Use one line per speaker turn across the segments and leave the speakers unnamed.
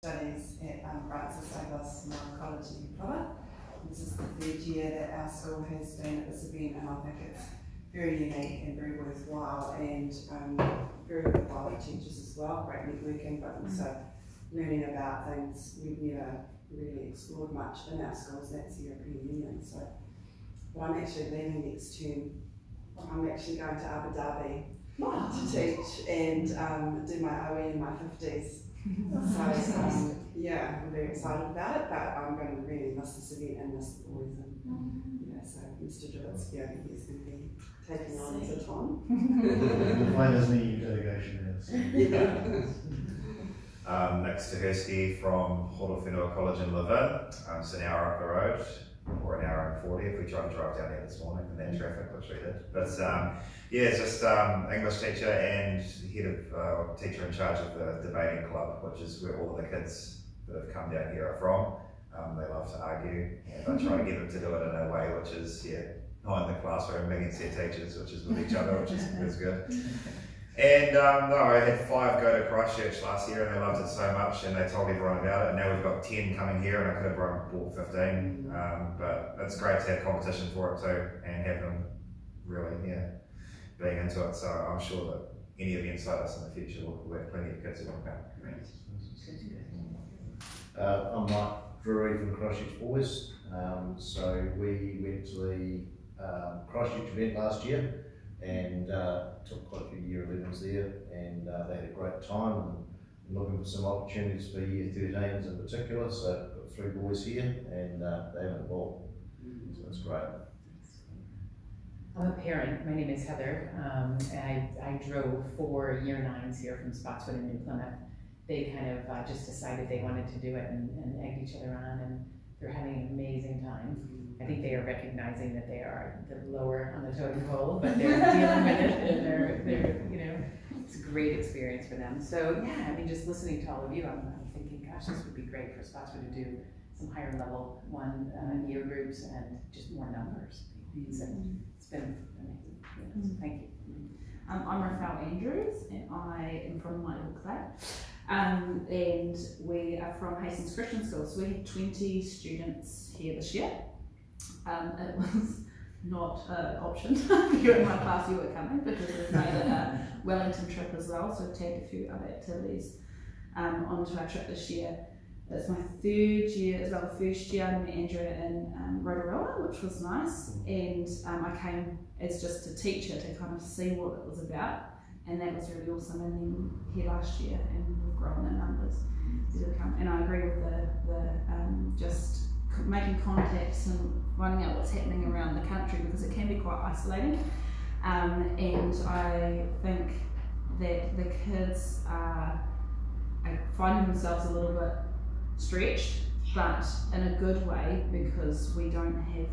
studies at Francis Douglas College in Plymouth. This is the third year that our school has been at this event, and I think it's very unique and very worthwhile, and very worthwhile for teachers as well. Great networking, but also learning about things we've never really explored much in our schools. That's the European Union. So, but I'm actually leaving next term. I'm actually going to Abu Dhabi to teach and do my OE in my 50s. So yeah, I'm very excited about it, but I'm going to really miss this event and miss the boys. And yeah, so Mr. Drewitsky over here is going to be taking on as a Tom.
Find as many delegation as.
Nick Stahersky from Horowhenua College in Levin. It's an hour up the road, or an hour and 40 if we tried to drive down here this morning in that traffic, which we did. But yeah, it's just English teacher and head of teacher in charge of the debating club, which is where all of the kids that have come down here are from. They love to argue, and I try to get them to do it in a way which is not in the classroom against their teachers, which is with each other, which is good. And no, I had 5 go to Christchurch last year, and they loved it so much, and they told everyone about it. And now we've got 10 coming here, and I could have brought 15. But it's great to have competition for it too, and have them really, being into it. So I'm sure that any events like this in the future will have plenty of kids who want to come.
I'm Mike Drury from Christchurch Boys. So we went to the Christchurch event last year, and took quite a few year 11s there, and they had a great time, and looking for some opportunities for year 13s in particular. So got 3 boys here, and they have a ball, so it's great.
I'm a parent. My name is Heather. I drove 4 year 9s here from Spotswood and New Plymouth. They kind of just decided they wanted to do it and egged each other on, and they're having an amazing time. I think they are recognizing that they are lower on the totem pole, but they're dealing with it, and they're it's a great experience for them. So yeah, I mean, just listening to all of you, I'm thinking, gosh, this would be great for Spotswood to do some higher level year groups and just more numbers. So it's been amazing. So thank you.
I'm Raphael Andrews, and I am from Michael Clay. And we are from Hastings Christian School, so we had 20 students here this year. It was not an option if you were in my class, you were coming, because we've made a Wellington trip as well, so we've tagged a few other activities onto our trip this year. It's my 3rd year as well. The first year I met Andrea in Rotorua, which was nice, and I came as just a teacher to kind of see what it was about, and that was really awesome. And then here last year, and we've grown in numbers. And I agree with the just making contacts and finding out what's happening around the country, because it can be quite isolating. And I think that the kids are finding themselves a little bit stretched, but in a good way, because we don't have,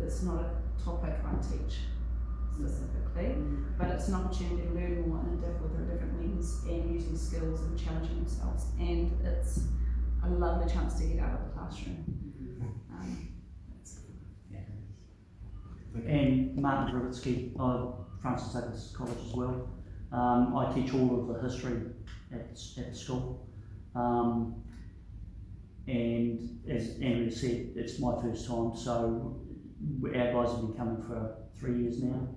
it's not a topic I teach specifically, but it's an opportunity to learn more and adapt with a different lens and using skills and challenging themselves, and it's a lovely chance to get out of the classroom.
And Martin Drewitsky of Francis Douglas College as well. I teach all of the history at the school. And as Andrea said, it's my first time, so our guys have been coming for 3 years now.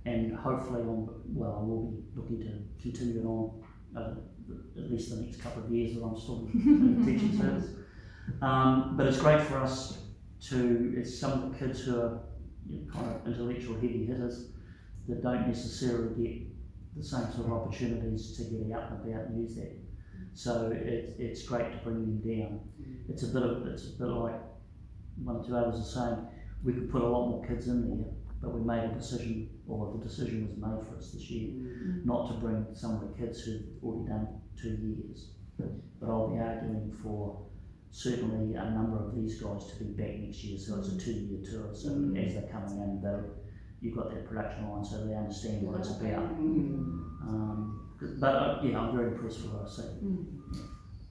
And hopefully, I will be looking to continue it on at least the next couple of years that I'm still in the teaching service. But it's great for us it's some of the kids who are kind of intellectual heavy hitters that don't necessarily get the same sort of opportunities to get out and about and use that. So it's great to bring them down. It's a bit like one or two others are saying, we could put a lot more kids in there, but we made a decision, or the decision was made for us this year, not to bring some of the kids who've already done 2 years. But I'll be arguing for certainly a number of these guys to be back next year, so it's a 2-year tour. So as they're coming in, you've got that production line, so they understand what it's about. But yeah, I'm very impressed with what I see.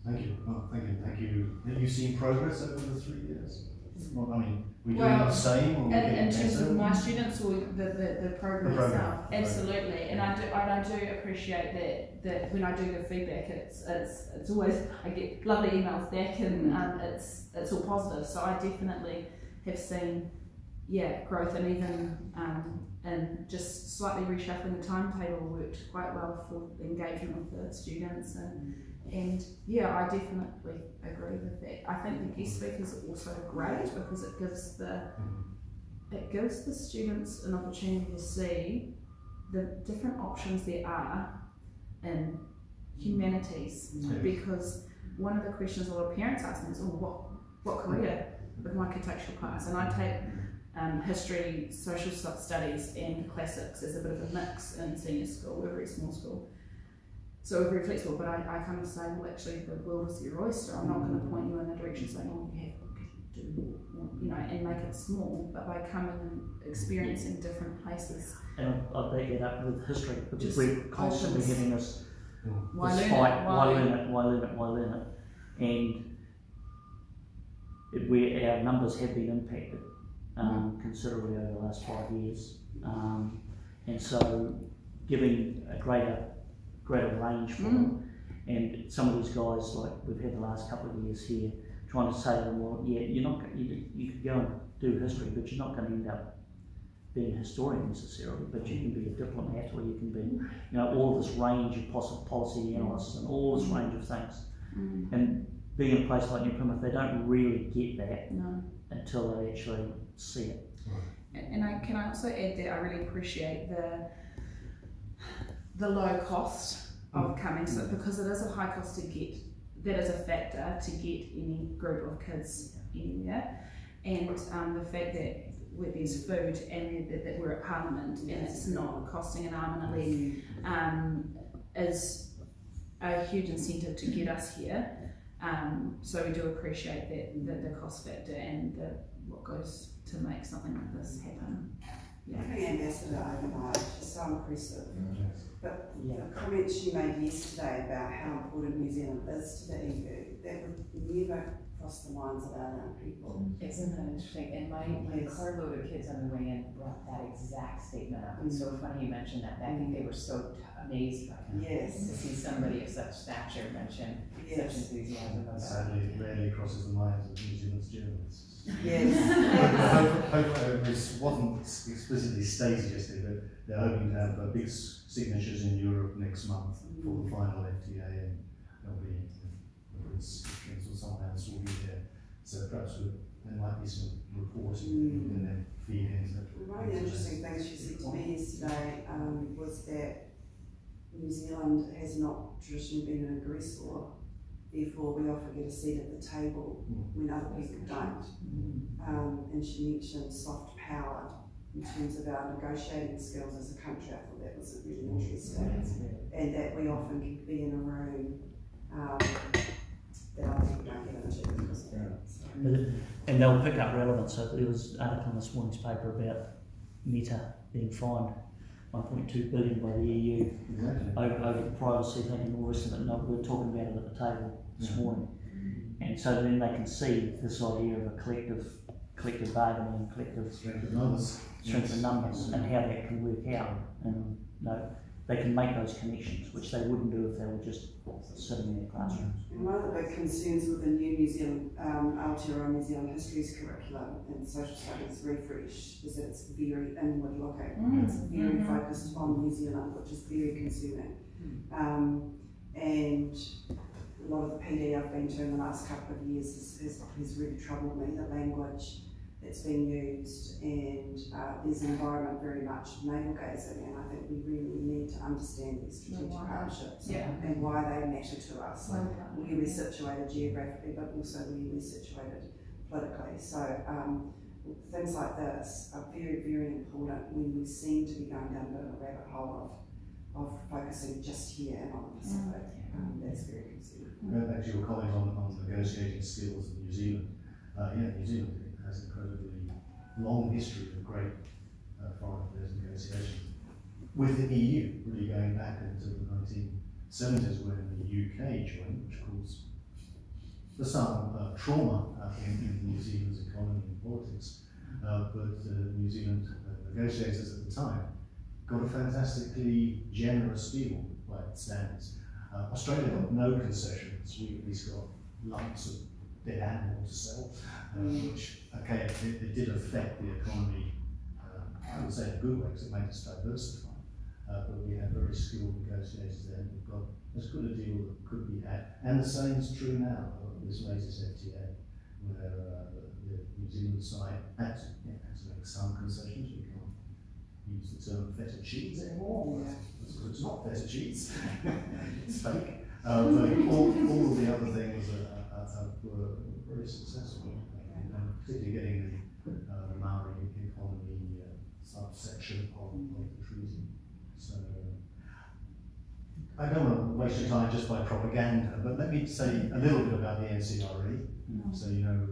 Thank you. Well, thank you. Have you seen progress over the 3 years?
Well, I mean, we doing
Well,
the same, or we
in
getting
terms
better?
of my students or the program
The program,
itself,
the
absolutely. And I do appreciate that when I do give feedback, it's always, I get lovely emails back, and it's all positive. So I definitely have seen growth, and even and just slightly reshuffling the timetable worked quite well for the engagement with the students, and I definitely agree with that. I think the guest speakers are also great because it gives the students an opportunity to see the different options there are in humanities, because one of the questions a lot of parents ask me is, what career with my contextual class? And I take history, social studies and classics as a bit of a mix in senior school. We're a very small school, so we're very flexible, but I kind of say, well, actually the world is your oyster. I'm not going to point you in a direction saying, oh, you have to do, and make it small, but by coming and experiencing different places.
And I'll back it up with history, because
Just
we're constantly
options.
having this
Why
fight,
learn
why learn it, and our numbers have been impacted considerably over the last 5 years, and so giving a greater range for them. And some of these guys, like we've had the last couple of years here, trying to say to them, well, you could go and do history, but you're not going to end up being a historian necessarily, but you can be a diplomat, or you can be, all of this range of possible policy analysts and all this range of things. And being in a place like New Plymouth, they don't really get that until they actually see it.
And can I also add that I really appreciate the low cost of coming to it, because it is a high cost to get. That is a factor to get any group of kids anywhere, and the fact that there's food and that we're at Parliament and it's not costing an arm and a leg is a huge incentive to get us here. So we do appreciate that the cost factor and what goes to make something like this happen.
Having Ambassador overnight is so impressive. But the comment she made yesterday about how important New Zealand is to the EU, that would never cross the minds of our young people.
Isn't that interesting? And my carload of kids on the way in brought that exact statement up. It's so funny you mentioned that. I think they were so amazed by it.
Yes.
To see somebody of such stature mention such enthusiasm about it.
Sadly, it rarely crosses the minds of New Zealand's journalists.
Yes.
Hopefully, this wasn't explicitly stated yesterday, but they're hoping to have big signatures in Europe next month for the final FTA, and there'll be, whether it's Christians or someone else will be there. So perhaps there might be some reporting and then feed into it.
One of the interesting things she said to me yesterday was that New Zealand has not traditionally been an aggressor. Therefore, we often get a seat at the table when other people don't. And she mentioned soft power in terms of our negotiating skills as a country. I thought that was really interesting. And that we often can be in a room that other people don't get into because of that. So.
And they'll pick up relevance. So there was an article in this morning's paper about Meta being fined 1.2 billion by the EU over the privacy thing and all the rest of it. No, we were talking about it at the table this morning, and so then they can see this idea of a collective bargaining and collective strength of numbers and how that can work out, and they can make those connections which they wouldn't do if they were just sitting in their classrooms.
And one of the big concerns with the new New Zealand Aotearoa New Zealand Histories curriculum and social studies refresh is that it's very inward looking. It's very focused on New Zealand, which is very concerning. And a lot of the PD I've been to in the last couple of years has really troubled me, the language that's being used, and there's an environment very much navel gazing, and I think we really need to understand these strategic partnerships and why they matter to us, like where we're situated geographically, but also where we're situated politically. So things like this are very, very important when we seem to be going down a bit of a rabbit hole of focusing just here and on the Pacific. That's very concerning.
Going back to your comment on negotiating skills in New Zealand, New Zealand has an incredibly long history of great foreign affairs negotiations with the EU, really going back into the 1970s when the UK joined, which of course for some trauma in New Zealand's economy and politics, but New Zealand negotiators at the time got a fantastically generous deal by its standards. Australia got no concessions. We at least got lumps of dead animal to sell, which, okay, it did affect the economy, I would say in a good way, because it made us diversify. But we had very skilled negotiators there, and we've got as good a deal that could be had. And the same is true now of this latest FTA, where the New Zealand side had to make some concessions. We can't use the term feta cheese anymore. It's not feta cheese, it's fake. But all of the other things were very successful, particularly getting the Maori economy subsection of the treaty. So I don't want to waste your time just by propaganda, but let me say a little bit about the NCRE, so you know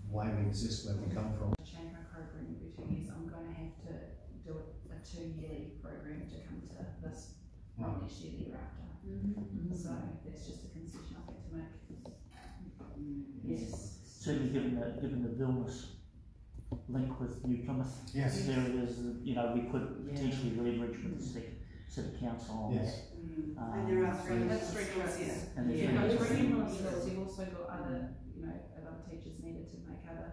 why we exist, where we come from.
To change my program every 2 years, I'm going to have to do a 2-yearly program to come to this next year, the year after. So that's just a concession I've had to make. Yes.
Certainly, given the Vilnius link with New Plymouth,
Yes.
there is, you know, we could potentially leverage with the city council on
Yes.
that.
And there are three
trusts.
here.
And there's
Yeah,
three
no,
trusts.
you've also got other, other teachers needed to make other.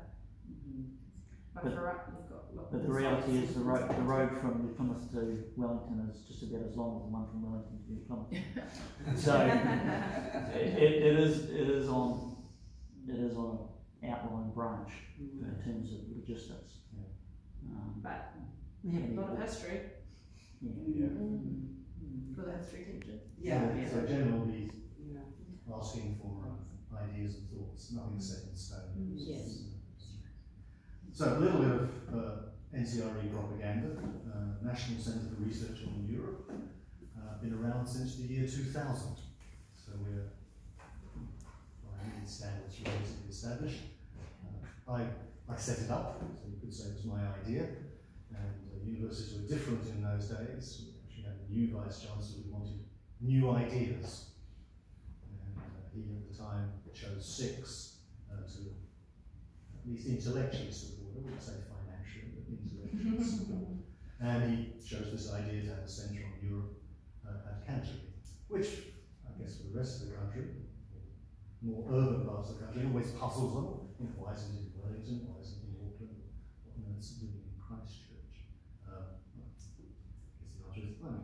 But
But-
for us, you've got.
But the reality is the road from New Plymouth to Wellington is just about as long as the one from Wellington to New Plymouth. So it is on an outlying branch in terms of logistics.
But
We have
a lot of
an
history
yeah.
for the history teachers.
Yeah.
So Jen will be
Yeah.
asking for ideas and thoughts, nothing set in stone.
Yes.
So a little bit of NCRE propaganda. National Centre for Research on Europe, been around since the year 2000. So we're, by any standards, relatively established. I set it up, so you could say it was my idea. And universities were different in those days. We actually had a new vice chancellor who wanted new ideas. And he at the time chose 6 to at least intellectually support. I wouldn't say financially, but intellectually support. And he chose this idea to have a centre on Europe at Canterbury, which I guess for the rest of the country, more urban parts of the country, always puzzles them. You know, why isn't it in Wellington? Why isn't it in Auckland? What on earth is it doing in Christchurch? I guess the answer is I'm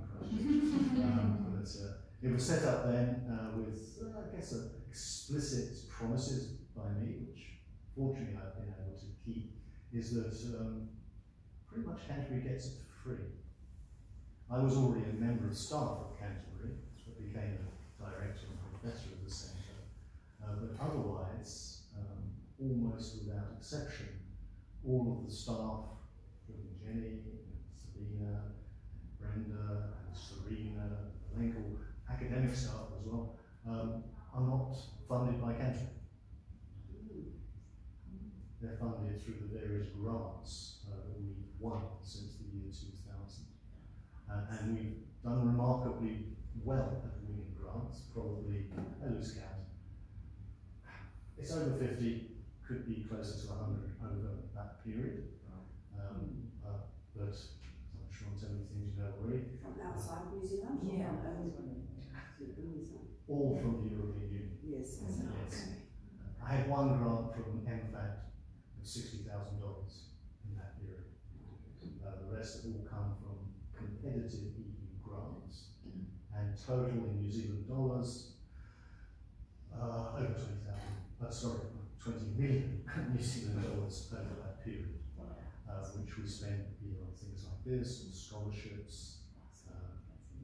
in Christchurch. It was set up then with, I guess, explicit promises by me, which fortunately I've been able to keep, is that pretty much Canterbury gets it for free. I was already a member of staff at Canterbury, so I became a director and professor of the centre, but otherwise, almost without exception, all of the staff, including Jenny, Sabina, Brenda, and Serena, Lenkel, academic staff as well, are not funded by Canterbury. They're funded through the various grants that we've won since the year 2000. And we've done remarkably well at winning grants, probably a loose count. It's over 50, could be closer to 100 over that period. But I'm sure I'll tell you things you know already.
From outside New Zealand?
Yeah.
All from the European Union.
Yes.
Yes. I had one grant from MFAT of $60,000 in that period. The rest have all come from competitive EU grants, and total in New Zealand dollars, over 20 million New Zealand dollars over that period, which we spent on things like this, and scholarships,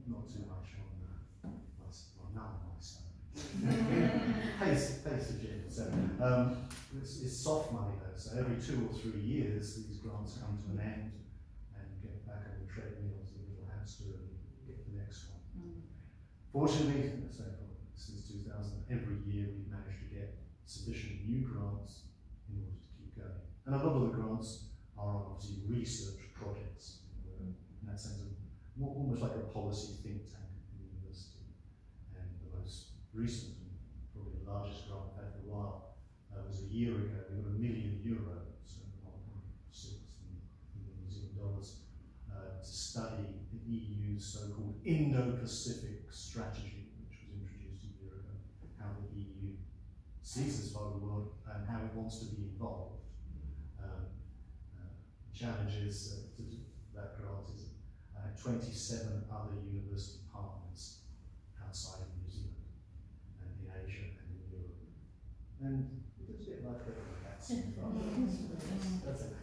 not too much on none of my stuff. Pays the gym. So it's soft money though. So every 2 or 3 years, these grants come to an end, and get back on the treadmill as a little hamster and get the next one. Fortunately, so since 2000, every year we've managed to get sufficient new grants in order to keep going. And a lot of the grants are obviously research projects, in that sense, almost like a policy think tank at the university. And the most recent, and probably the largest grant I've had for a while, year ago, we got €1 million, so $1.6 million New Zealand dollars, to study the EU's so-called Indo-Pacific strategy, which was introduced a year ago, how the EU sees this part of the world and how it wants to be involved. Challenges to that grant is 27 other university partners outside of New Zealand and in Asia and in Europe. And it's a bit like that.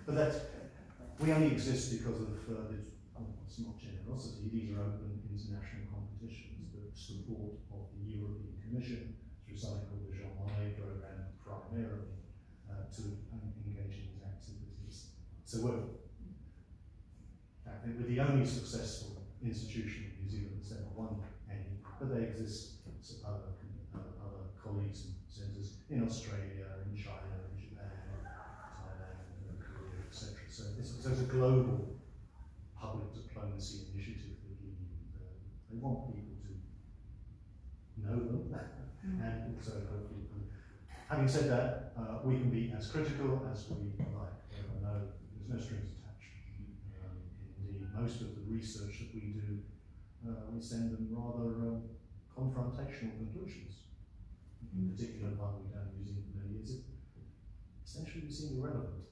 But we only exist because of it's not generosity, these are open international competitions, the support of the European Commission through something called the Jean Monnet programme primarily to engage in these activities. So we're the only successful institution in New Zealand that's ever won any, but they exist as other colleagues and centres in Australia, in China, in Japan, Thailand, Korea, etc. So it's a global public diplomacy initiative for the EU. They want people to know them and also hopefully. Having said that, we can be as critical as we like. No, there's no strings attached. Indeed, most of the research that we do, we send them rather confrontational conclusions. In particular, one we don't use in many years, essentially we seem irrelevant.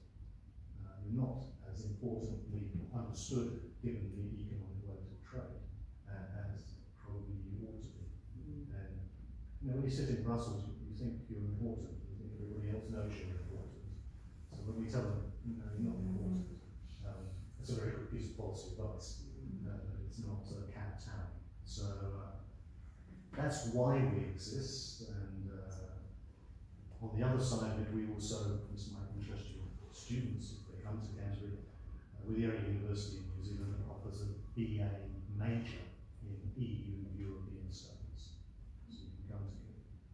You're not as importantly understood given the economic ways of trade as probably you ought to be. And when you sit in Brussels, you think you're important. You think everybody else knows you're important. So when we tell them, you're not important, it's a very good piece of policy advice. It's not cat-town. So that's why we exist. And on the other side of it, we also, this might interest your students if they come to Canterbury, we're the only university in New Zealand that offers a BA major in EU European Studies. So you can come to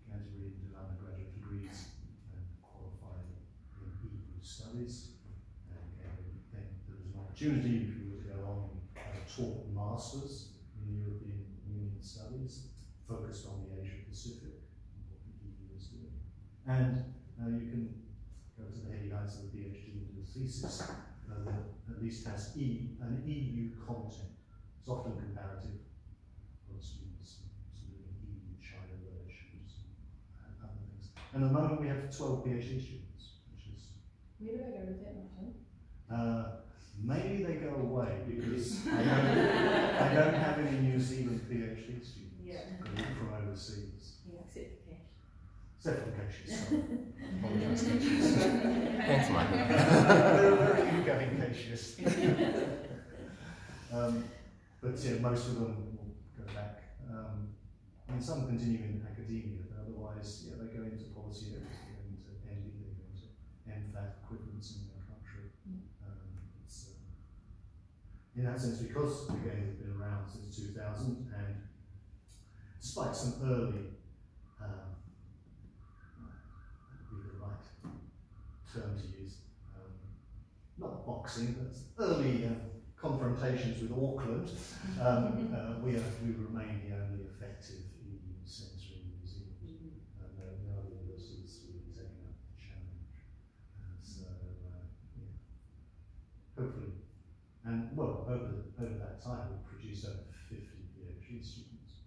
Canterbury and do undergraduate degrees and qualify in EU Studies. And then there is an opportunity if you were to go on and taught masters in European Union Studies, focused on the Asia Pacific, what the EU is doing. And you can go to the heady heights of the PhD and do a thesis that at least has an EU content. It's often comparative for students doing EU-China relations and other things. And at the moment we have 12 PhD students, which is...
Where do I go with it, Martin?
Maybe they go away because I don't have any New Zealand PhD students from overseas.
Yeah, except for cash.
Except for Cassius, sorry. Apologise, Cassius.
Thanks, Mike.
Where are you going, Cassius? But yeah, most of them will go back. Some continue in academia, but otherwise, they go into policy areas, they go into MD, they go into MFAT equivalents in their country. In that sense, because again we've been around since 2000, and despite some early, the right term to use, not boxing, but early confrontations with Auckland, we remain the only effective EU centre in New Zealand. No other universities really taking up the challenge. So, hopefully. And well, over that time, we've produced over 50 PhD students.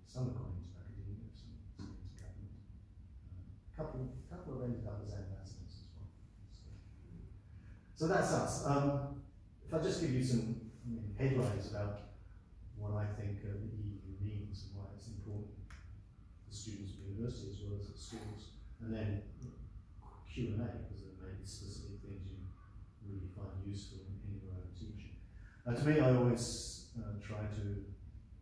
Some have gone into academia, some into government. A couple have ended up as ambassadors as well. So that's us. If I just give you some headlines about what I think the EU means and why it's important for students at university as well as at schools, and then Q&A, because there may be specific things you really find useful in your own teaching. To me, I always try to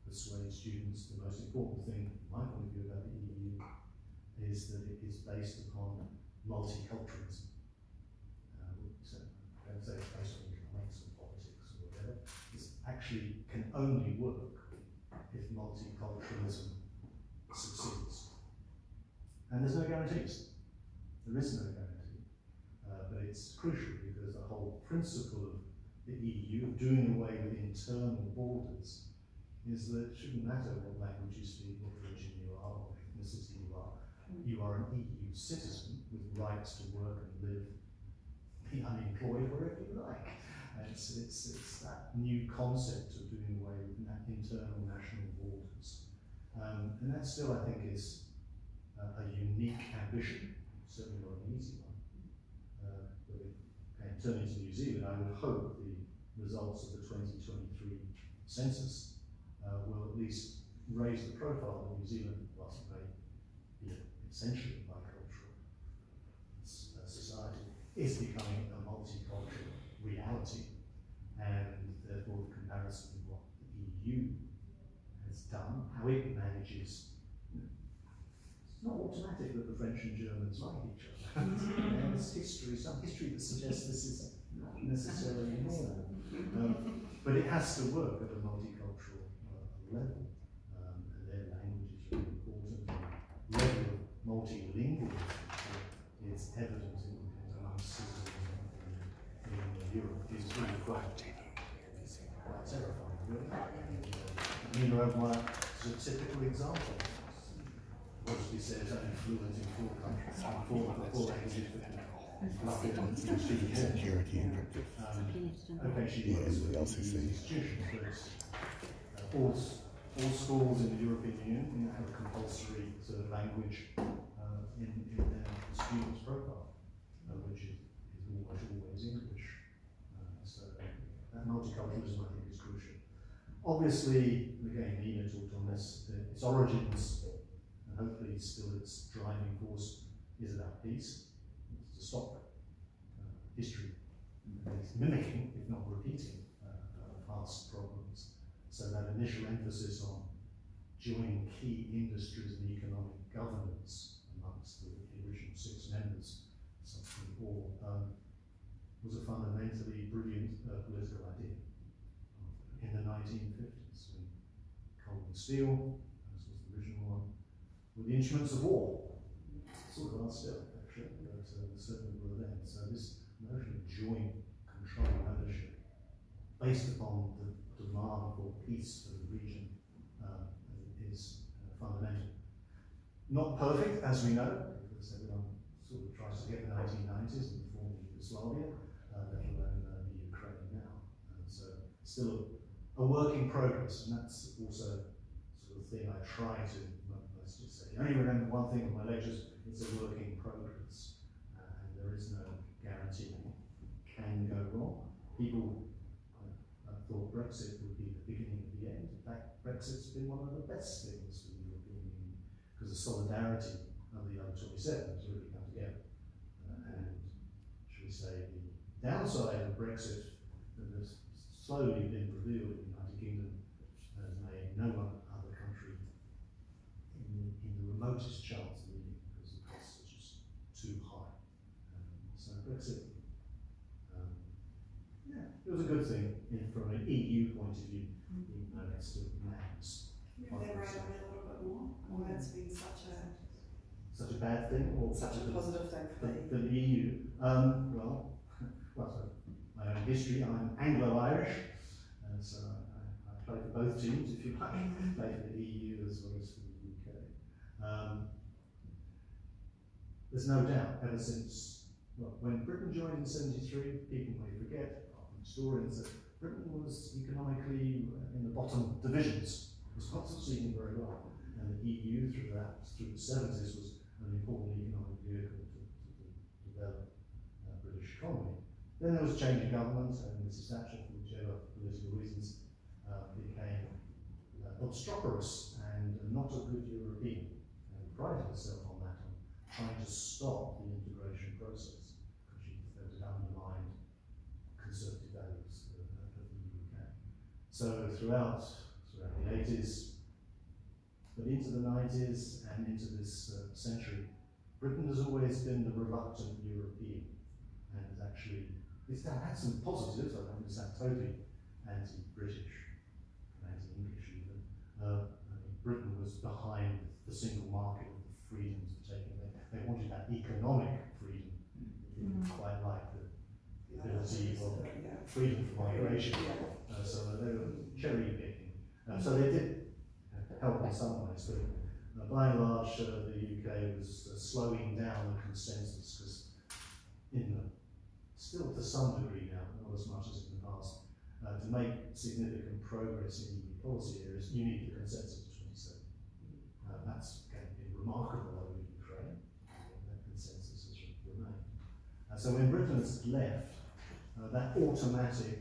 persuade students the most important thing, from my point of view, about the EU is that it is based upon multiculturalism. Don't say it's based on economics or politics or whatever. It actually can only work if multiculturalism succeeds. And there's no guarantees. There is no guarantee. But it's crucial because the whole principle of the EU, of doing away with internal borders, is that it shouldn't matter what language you speak, what religion you are, what ethnicity you are an EU citizen with rights to work and live, be unemployed wherever you like. And it's that new concept of doing away with internal national borders. And that still, I think, is a unique ambition, certainly not an easy one. But turning to New Zealand, I would hope the results of the 2023 census will at least raise the profile of New Zealand, whilst it may be essentially a bicultural society, is becoming a multicultural reality. And therefore the comparison with what the EU has done, how it manages, it's not automatic that the French and Germans like each other. There's history, some history that suggests this is not necessarily normal. But it has to work at a multicultural level. And their language is really important. The level of multilingualism is evident amongst citizens in Europe is really quite terrifying, really. Nina O'Brien is a typical example. Crosby says only fluent in 4 countries, four languages,
Security and
okay, she works with the institutions, but all schools in the European Union have a compulsory sort of language in their students' profile, which is almost always English. So that multiculturalism, I think, is crucial. Obviously, again, Nina talked on this, its origins, and hopefully still its driving force, is about peace. It's to stop history mimicking, if not repeating, past problems. So that initial emphasis on joining key industries and economic governance amongst the original 6 members, something all, was a fundamentally brilliant political idea in the 1950s, when coal and steel, as was the original one, were the instruments of war. Sort of are still, actually, but certainly were then. So this notion of joint control and ownership, based upon the demand for peace for the region, is fundamental. Not perfect, as we know, because everyone sort of tries to get the 1990s and form Yugoslavia, let alone the Ukraine now. So still a work in progress, and that's also sort of thing I try to, let's just say, I only remember one thing from my lectures, it's a work in progress, and there is no guarantee it can go wrong. People thought Brexit would be the beginning of the end. In fact, Brexit's been one of the best things for the European Union, because the solidarity of the other 27 has really come together. And, should we say, the downside of Brexit that has slowly been revealed in the United Kingdom has made no other country in the remotest chance of leaving, because the costs are just too high. So Brexit, yeah, it was a good thing from an EU point of view, even though it's still madness.
Can you elaborate on that a little bit more? Why it's been such a
bad thing, or
such a positive thing
for the EU? Well, so my own history, I'm Anglo-Irish, and so I play for both teams, if you like. Play for the EU as well as for the UK. There's no doubt, ever since, well, when Britain joined in '73, people may forget, historians, that Britain was economically in the bottom divisions, was not succeeding very well. And the EU, through the 70s, was an important economic vehicle to develop the British economy. Then there was a change in government, and Mrs. Thatcher, for whichever political reasons, became obstreperous and not a good European, and prided herself on that, on trying to stop the integration process, because she felt it undermined conservative values of the UK. So throughout the 80s, but into the 90s and into this century, Britain has always been the reluctant European, and has actually, it's had some positives. I don't think it's that totally anti-British, anti-English even. I mean, Britain was behind the single market with the freedoms of taking it. They wanted that economic freedom. They didn't quite like the ability of freedom from migration. So they were cherry picking. So they did help in some ways, but by and large, the UK was slowing down the consensus, because still to some degree now, but not as much as in the past, to make significant progress in EU policy areas, you need the consensus of 27. That's been remarkable over Ukraine. That consensus has remained. So when Britain has left, that automatic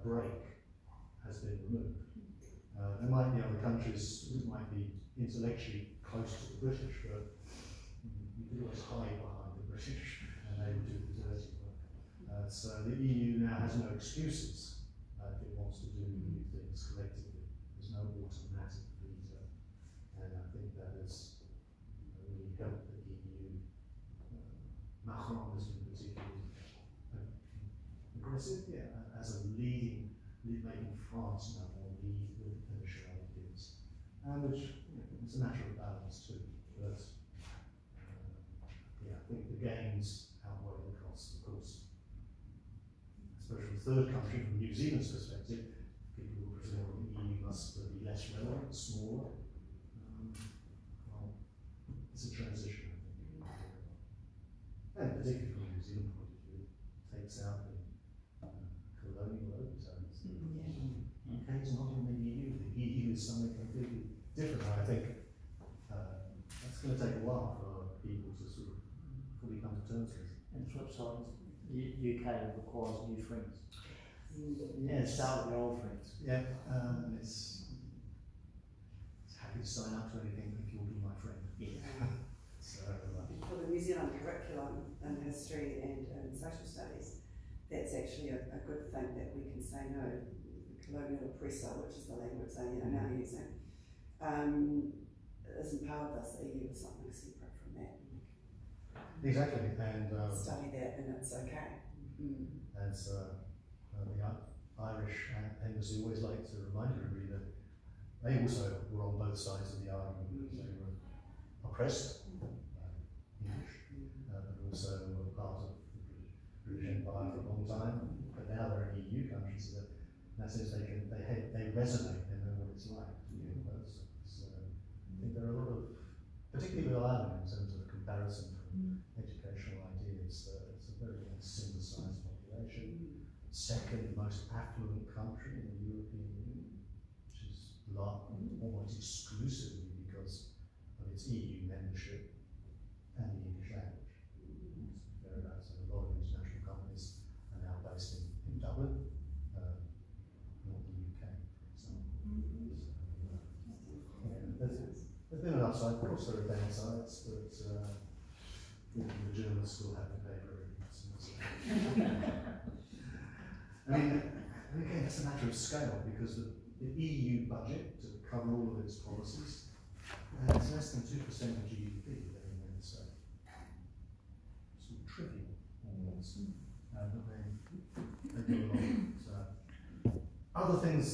break has been removed. There might be other countries who might be intellectually close to the British, but you could always hide behind the British and they would do the dirty work. So the EU now has no excuses if it wants to do new things collectively. There's no automatic veto, and I think that has really helped the EU. Macron has been particularly aggressive, as a making France now more lead with initial ideas, and which it's a matter of balance too. But I think the gains outweigh the costs, of course. Especially the third country, from New Zealand's perspective, people who presume the EU must be less relevant, smaller. Well, it's a transition, I think. And particularly from New Zealand point of view, it takes out the colonial overtones. UK is not in the EU. The EU is something completely different. I think that's going to take a while for people to sort of fully come to terms with.
And the flip side is the UK requires new friends.
Yes.
Start with the old friends.
Yeah, it's happy to sign up to anything if you'll be my friend.
Yeah.
So,
For the New Zealand curriculum in history and social studies, that's actually a good thing that we can say no. The colonial oppressor, which is the language they are now using, isn't part of this. EU is something separate from that.
exactly, and
Study that and it's okay.
as the Irish embassy always like to remind everybody that they also were on both sides of the argument. They were oppressed English, but also were part of the British Empire for a long time. But now they're in EU countries, so that in that sense they resonate. They know what it's like to be in both sides. I think there are a lot of, particularly with Ireland in terms of comparison from educational ideas. It's a very synthesized population. Second most affluent country in the European Union, which is almost exclusively because of its EU membership and the English language. Thereabouts, and a lot of international companies are now based in Dublin, not the UK, for example. So, there's been an upside. Of course, there are downsides, but the Germans still have to pay for everything. I mean, again, it's a matter of scale, because the EU budget to cover all of its policies is less than 2% of GDP of any member state. It's trivial, almost. But they go along. So, other things,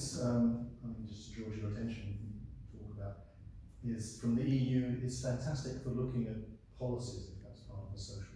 just to draw your attention, talk about, is from the EU, it's fantastic for looking at policies, if that's part of the social